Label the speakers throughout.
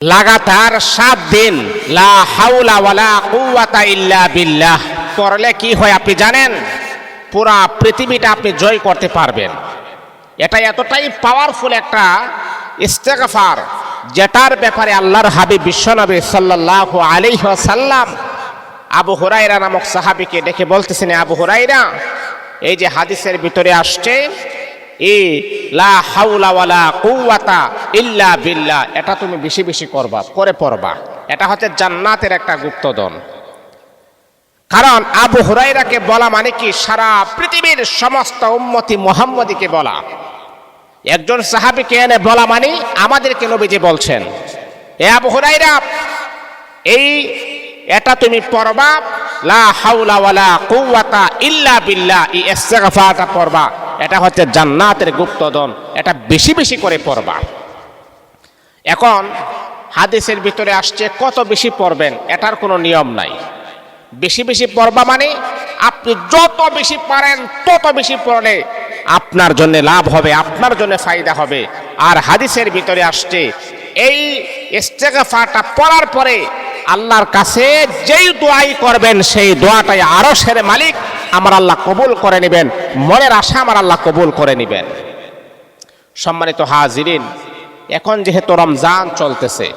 Speaker 1: লাগাতার 7 দিন লা হাওলা ওয়ালা কুওয়াতা ইল্লা বিল্লাহ পড়লে কি হয় আপনি জানেন? পুরা পৃথিবীটা আপনি জয় করতে পারবেন। এটা এতটাই পাওয়ারফুল একটা ইস্তেগফার, যেটার ব্যাপারে আল্লাহর হাবিব বিশ্বনবী সাল্লাল্লাহু আলাইহি ওয়াসাল্লাম আবু হুরায়রা নামক সাহাবীকে ডেকে বলতেছেন, আবু হুরায়রা, এই যে হাদিসের ভিতরে আসছে লা হাওলা ওয়ালা কুওয়াতা ইল্লা বিল্লাহ, এটা তুমি বেশি বেশি করে পড়বা। এটা হচ্ছে জান্নাতের একটা গুপ্তধন। কারণ আবু হুরায়রাকে বলা মানে কি সারা পৃথিবীর সমস্ত উম্মতি মুহাম্মদীকে বলা। একজন সাহাবীকে এনে বলা মানে আমাদেরকে নবীজি বলছেন, এ আবু হুরায়রা, এটা তুমি পড়বা, লা হাওলা ওয়ালা কুওয়াতা ইল্লা বিল্লাহ, এই ইস্তেগফারটা পড়বা। এটা হচ্ছে জান্নাতের গুপ্তধন, এটা বেশি বেশি করে পড়বা। এখন হাদিসের ভিতরে আসছে কত বেশি পড়বেন এটার কোনো নিয়ম নাই। বেশি বেশি পড়বা মানে আপনি যত বেশি পারেন তত বেশি পড়লে আপনার জন্য লাভ হবে, আপনার জন্য ফায়দা হবে। আর হাদিসের ভিতরে আসছে এই ইস্তেগফারটা পড়ার পরে আল্লাহর কাছে যেই দোয়াই করবেন সেই দোয়াটাই আরশের মালিক আমার আল্লাহ কবুল করে নেবেন, মনের আশা আমার আল্লাহ কবুল করে নেবেন। সম্মানিত হাজিরিন, এখন যেহেতু রমজান চলতেছে,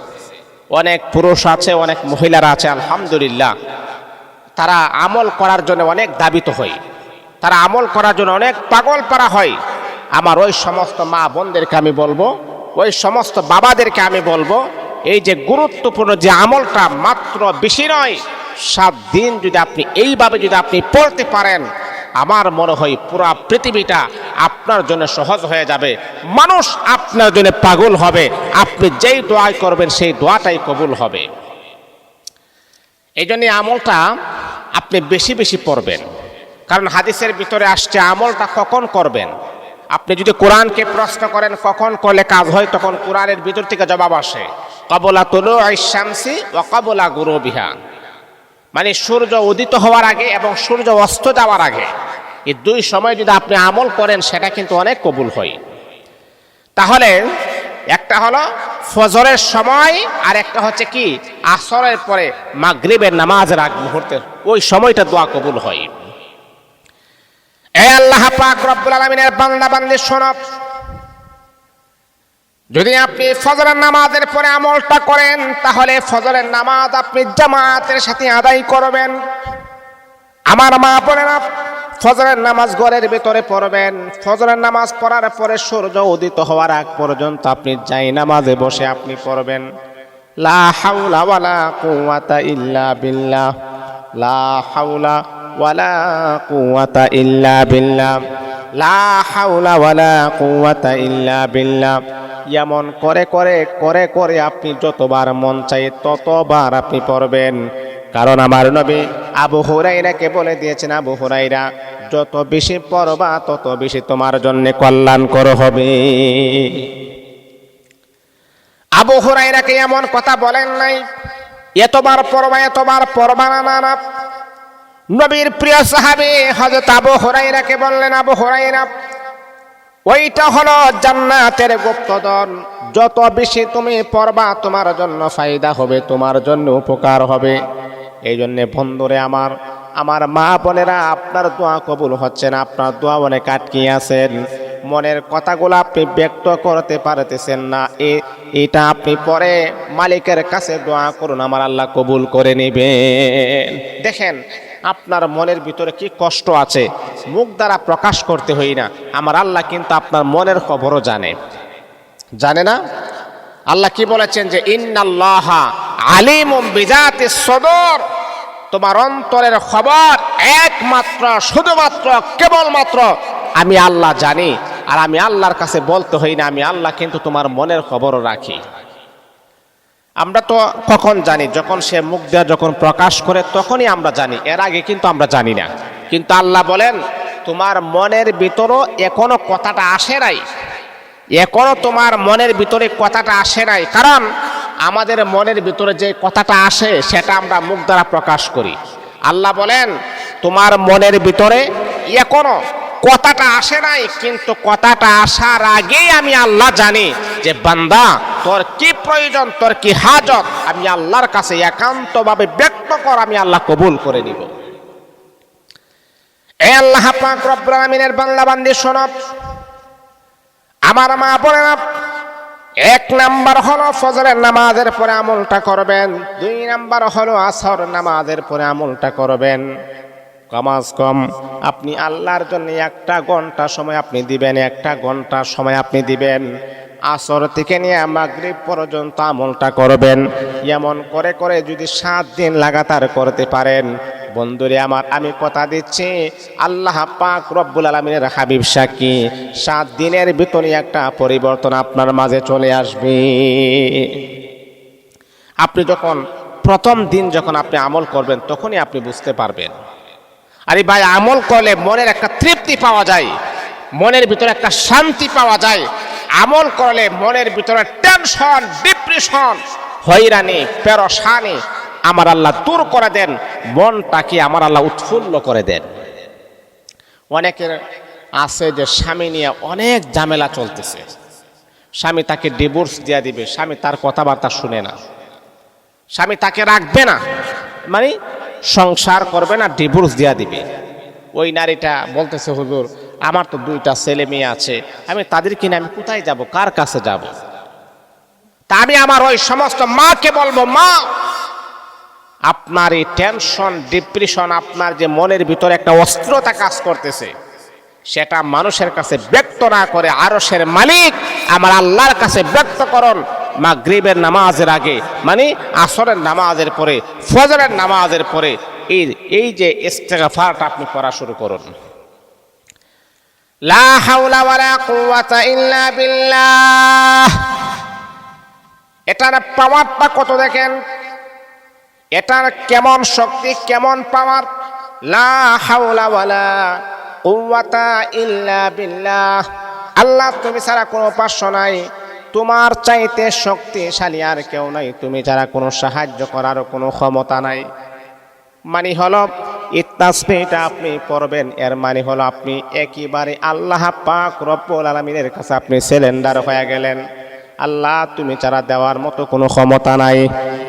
Speaker 1: অনেক পুরুষ আছে, অনেক মহিলারা আছে, আলহামদুলিল্লাহ, তারা আমল করার জন্য অনেক দাবিত হয়, তারা আমল করার জন্য অনেক পাগল পারা হয়। আমার ওই সমস্ত মা বোনদেরকে আমি বলবো, ওই সমস্ত বাবাদেরকে আমি বলবো, এই যে গুরুত্বপূর্ণ যে আমলটা মাত্র বেশি নয়, 7 দিন যদি আপনি এইভাবে যদি আপনি পড়তে পারেন, আমার মনে হয় পুরা পৃথিবীটা আপনার জন্য সহজ হয়ে যাবে। মানুষ আপনার জন্য পাগল হবে, আপনি যেই দোয়া করবেন সেই দোয়াটাই কবুল হবে। এই জন্য আমলটা আপনি বেশি বেশি পড়বেন। কারণ হাদিসের ভিতরে আসছে আমলটা কখন করবেন। আপনি যদি কোরআনকে প্রশ্ন করেন কখন করলে কাজ হয়, তখন কোরআনের ভিতর থেকে জবাব আসে ক্বাবলা তুলুইশ শামসি ওয়া ক্বাবলা গুরুবিহা, মানে সূর্য উদিত হওয়ার আগে এবং সূর্য অস্ত যাওয়ার আগে, এই 2 সময় যদি আপনি আমল করেন সেটা কিন্তু অনেক কবুল হয়। তাহলে একটা হলো ফজরের সময়, আর একটা হচ্ছে কি আসরের পরে মাগরিবের নামাজের আগ মুহূর্তে, ওই সময়টা দোয়া কবুল হয়। এ আল্লাহ পাক রব্বুল আলামিনের বান্দা বান্দি শোনো, যদি আপনি ফজরের নামাজের পরে আমলটা করেন তাহলে ফজরের নামাজ আপনি জামাতের সাথে আদায় করবেন। আমার মা বোনেরা, ফজরের নামাজ ঘরের ভিতরে পড়বেন। ফজরের নামাজ পড়ার পরে সূর্য উদিত হওয়ার আগ পর্যন্ত আপনি জায়নামাজে বসে আপনি পড়বেন লা হাওলা ওয়ালা কুওয়াতা ইল্লা বিল্লাহ, লা হাওলা ওয়ালা কুওয়াতা ইল্লা বিল্লাহ, লা হাওলা ওয়ালা কুওয়াতা ইল্লা বিল্লাহ। এমন করে করে করে করে আপনি যতবার মন চাই ততবার আপনি পড়বেন। কারণ আমার নবী আবু হুরায়রাকে বলে দিয়েছেন, আবু হুরায়রা, যত বেশি পড়বা তত বেশি তোমার জন্য কল্যাণকর হবে। আবু হুরায়রাকে এমন কথা বলেন নাই এতবার পড়বা এতবার পড়বা না। নবীর প্রিয় সাহাবী হযরত আবু হুরায়রাকে বললেন, আবু হুরায়রা, ওইটা হলো জান্নাতের গুপ্তধন, যত বেশি তুমি পড়বা তোমার জন্য ফায়দা হবে, তোমার জন্য উপকার হবে। এই জন্যে বন্ধুরে আমার মা বোনেরা, আপনার দোয়া কবুল হচ্ছে না, আপনার দোয়া অনেক আটকে আছেন, মনের কথাগুলো আপনি ব্যক্ত করতে পারতেছেন না, এটা আপনি পরে মালিকের কাছে দোয়া করুন, আমার আল্লাহ কবুল করে নেবেন। দেখেন আপনার মনের ভিতরে কি কষ্ট আছে, মুখ দ্বারা প্রকাশ করতে হই না, আমার আল্লাহ কিন্তু আপনার মনের খবরও জানে না? আল্লাহ কি বলেছেন যে ইন্নাল্লাহা আলিমুম বিজাতিস সদর, তোমার অন্তরের খবর একমাত্র শুধুমাত্র কেবলমাত্র আমি আল্লাহ জানি। আর আমি আল্লাহর কাছে বলতে হই না, আমি আল্লাহ কিন্তু তোমার মনের খবরও রাখি। আমরা তো কখন জানি? যখন সে মুখ দিয়ে যখন প্রকাশ করে তখনই আমরা জানি, এর আগে কিন্তু আমরা জানি না। কিন্তু আল্লাহ বলেন তোমার মনের ভিতরও এখনো কথাটা আসে নাই, এখনো তোমার মনের ভিতরে কথাটা আসে নাই। কারণ আমাদের মনের ভিতরে যে কথাটা আসে সেটা আমরা মুখ দ্বারা প্রকাশ করি। আল্লাহ বলেন তোমার মনের ভিতরে এখনো কথাটা আসে নাই, কিন্তু কথাটা আসার আগেই আমি আল্লাহ জানি যে বান্দা তোর কি প্রয়োজন, তোর কি হাজত, আমি আল্লাহর কাছে একান্তভাবে ব্যক্ত কর, আমি আল্লাহ কবুল করে নিব। এ আল্লাহ পাক রব্বুল আলামিনের বান্দা বান্দি শোনো, আমার মা বোনেরা, 1 নাম্বার হলো ফজরের নামাজের পরে আমলটা করবেন, 2 নাম্বার হলো আসর নামাজের পরে আমলটা করবেন। কমাস কম আপনি আল্লাহর জন্য 1 ঘন্টা সময় আপনি দিবেন, 1 ঘন্টা সময় আপনি দিবেন। আসর থেকে নিয়ে মাগরিব পর্যন্ত আমলটা করবেন। এমন করে করে যদি 7 দিন লাগাতার করতে পারেন, বন্ধুরে আমার, আমি কথা দিচ্ছি আল্লাহ পাক রব্বুল আলামিনের হাবিব সাক্ষী, 7 দিনের ভিতরে একটা পরিবর্তন আপনার মাঝে চলে আসবে। আপনি যখন প্রথম দিন যখন আপনি আমল করবেন, তখনই আপনি বুঝতে পারবেন। আরে ভাই, আমল করলে মনের একটা তৃপ্তি পাওয়া যায়, মনের ভিতরে একটা শান্তি পাওয়া যায়। আমল করলে মনের ভিতরে টেনশন, ডিপ্রেশন, হয়রানি, পেরেশানি আমার আল্লাহ দূর করে দেন, মনটাকে আমার আল্লাহ উৎফুল্ল করে দেন। অনেকের আছে যে স্বামী নিয়ে অনেক ঝামেলা চলতেছে, স্বামী তাকে ডিভোর্স দিয়ে দিবে, স্বামী তার কথাবার্তা শুনে না, স্বামী তাকে রাখবে না, মানে সংসার করবে না, ডিভোর্স দিয়ে দিবে। ওই নারীটা বলতেছে, হুজুর আমার তো 2টা ছেলে মেয়ে আছে, আমি তাদের কিনে আমি কোথায় যাব, কার কাছে যাব? তা আমি আমার ওই সমস্ত মাকে বলবো, মা আপনার এই টেনশন, ডিপ্রেশন, আপনার যে মনের ভিতরে একটা অস্থিরতা কাজ করতেছে, সেটা মানুষের কাছে ব্যক্ত না করে আরশের মালিক আমার আল্লাহর কাছে ব্যক্ত করুন। মাগরিবের নামাজের আগে, মানে আসরের নামাজের পরে, ফজরের নামাজের পরে এই যে ইস্তিগফারটা আপনি পড়া শুরু করুন। লা হাওলা ওয়ালা কুওয়াতা ইল্লা বিল্লাহ। এটার পাওয়ারটা কত দেখেন, এটার কেমন শক্তি, কেমন পাওয়ার। লা হাওলা ওয়ালা কুওয়াতা ইল্লা বিল্লাহ। আল্লাহ তুমি ছাড়া কোনো উপাস্য নাই, তোমার চাইতে শক্তিশালী আর কেউ নাই, তুমি ছাড়া কোনো সাহায্য করার কোনো ক্ষমতা নাই। মানে হলো এই তাসবিহটা আপনি পড়বেন, এর মানে হলো আপনি একেবারে আল্লাহ পাক রব্বুল আলামিনের কাছে আপনি সিলিন্ডার হয়ে গেলেন। আল্লাহ তুমি ছাড়া দেওয়ার মতো কোনো ক্ষমতা নাই,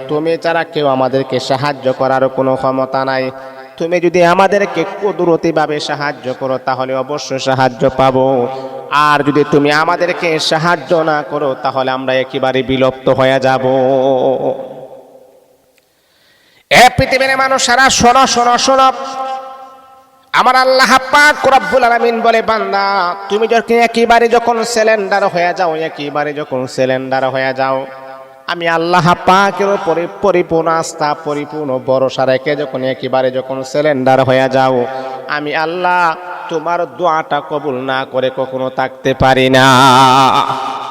Speaker 1: তুমি ছাড়া কেউ আমাদেরকে সাহায্য করার কোনো ক্ষমতা নাই। তুমি যদি আমাদেরকে কুদরতিভাবে সাহায্য করো তাহলে অবশ্যই সাহায্য পাবো, আর যদি তুমি আমাদেরকে সাহায্য না করো তাহলে আমরা একেবারে বিলুপ্ত হয়ে যাব। এ পৃথিবীর মানুষ সারা শোনো শোনো শোনো, আমার আল্লাহ পাক রব্বুল আলামিন বলে, বান্দা তুমি যখন একেবারে যখন সিলিন্ডার হয়ে যাও, একেবারে যখন সিলিন্ডার হয়ে যাও, আমি আল্লাহ পাকের উপরে পরিপূর্ণ আস্থা, পরিপূর্ণ ভরসা রেখে যখন একেবারে যখন সিলিন্ডার হয়ে যাও, আমি আল্লাহ তোমার দোয়াটা কবুল না করে কখনো থাকতে পারি না।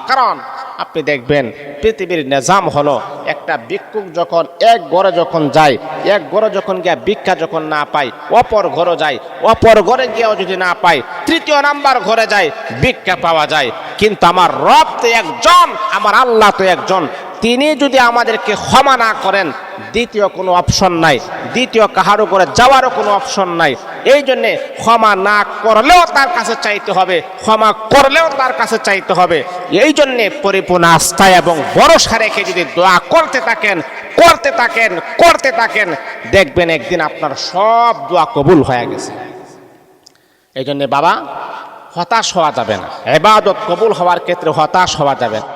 Speaker 1: কারণ আপনি দেখবেন পৃথিবীর নিজাম হলো, একটা ভিক্ষুক যখন এক ঘরে যখন যায়, এক ঘরে যখন গিয়া ভিক্ষা যখন না পায়, অপর ঘরে যায়, অপর ঘরে গিয়েও যদি না পায়, 3য় নাম্বার ঘরে যায়, ভিক্ষা পাওয়া যায়। কিন্তু আমার রব তো একজন, আমার আল্লাহ তো একজন, তিনি যদি আমাদেরকে ক্ষমা না করেন, দ্বিতীয় কোনো অপশন নাই, দ্বিতীয় কাহারও করে যাওয়ারও কোনো অপশন নাই। এই জন্যে ক্ষমা না করলেও তার কাছে চাইতে হবে, ক্ষমা করলেও তার কাছে চাইতে হবে। এই জন্যে পরিপূর্ণ আস্থা এবং ভরসা রেখে যদি দোয়া করতে থাকেন, করতে থাকেন, করতে থাকেন, দেখবেন একদিন আপনার সব দোয়া কবুল হয়ে গেছে। এই জন্যে বাবা, হতাশ হওয়া যাবে না, ইবাদত কবুল হওয়ার ক্ষেত্রে হতাশ হওয়া যাবে না।